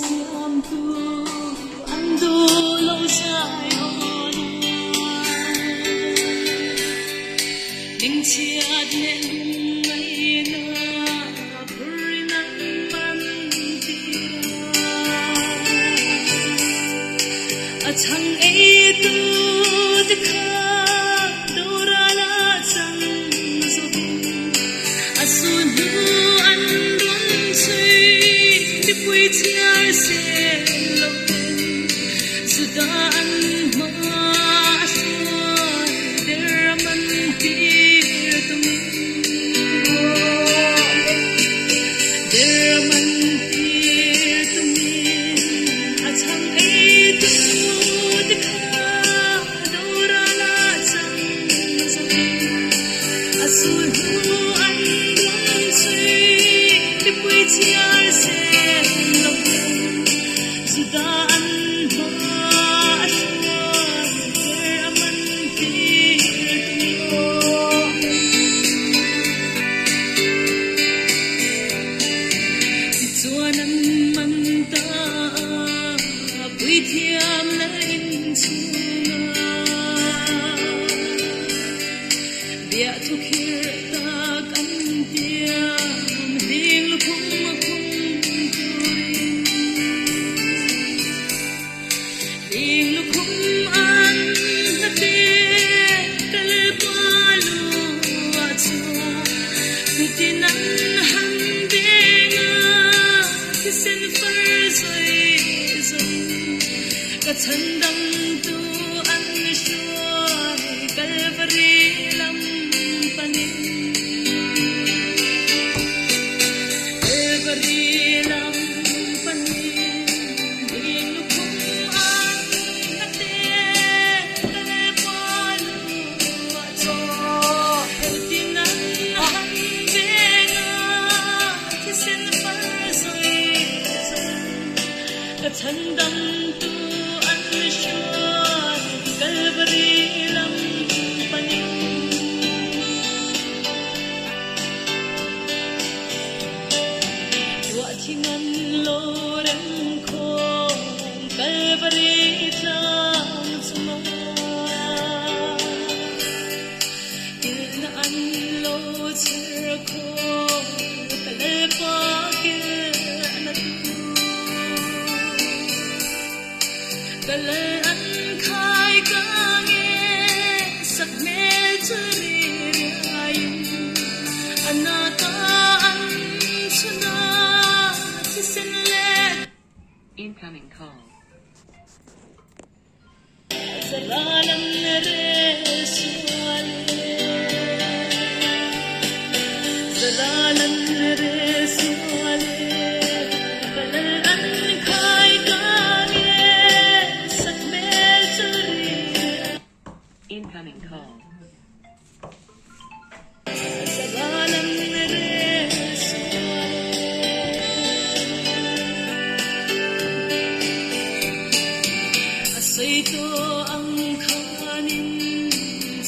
xiêm tu ăn đu lâu dài hồn đình chiết nên ngày na buri nan man tia a chang e tu de kha dora la chang zo a sun du an dun sui de pui chiar se lo suda an ma asoi der man tir tu der man tir tu a chang e tu de kha dora la chang zo a sun du an dun sui de pui chiar se lo suda an ma asoi der man tir tu chuan an man ta pui thiam na in chunga bia thu khir ta kan tiam ding lu khum turin ding lu khum an na te kal palu a chu tin an han denga kisen far zoi zoi ka chandam tu an shoi kalvari lam panin kalvari lam panin ding lu khum an na te kal palu a chu tin an han denga kisen far zoi zoi ka chandam tu an shoi kalvari lam panin wa thingan lo rem khom kalvari tlam chuma in an lo chher khom kal pa ke an kal an khai ka nge sak me churi ayin anata an chuna chisen let Incoming call. zalalam re suale zalalam re suale kal an khai ka nge sak me churi Incoming call. zalalam re suale asoi to ang khanin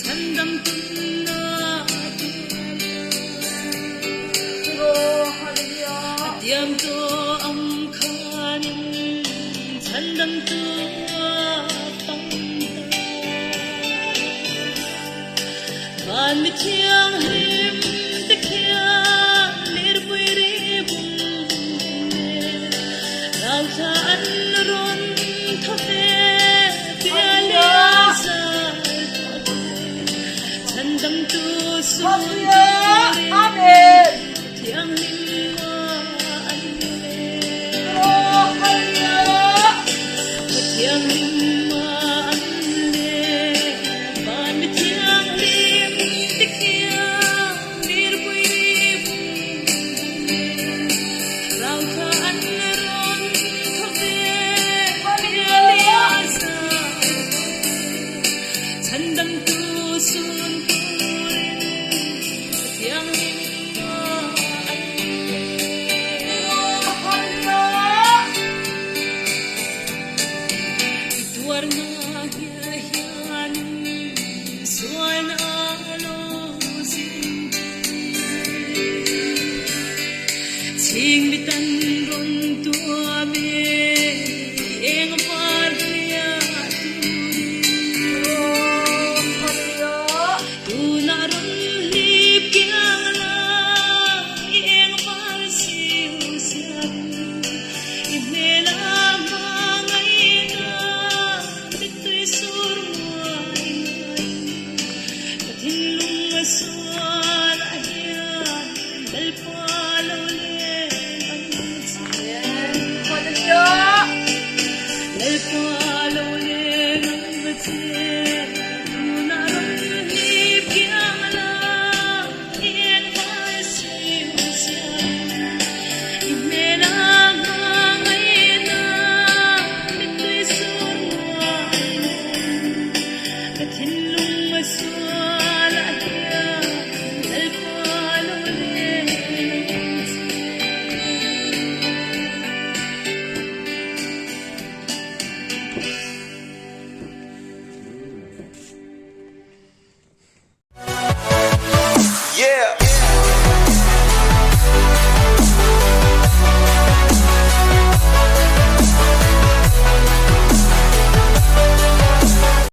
chandam tun na tu Diam to ang khanin chandam tu pang kan mi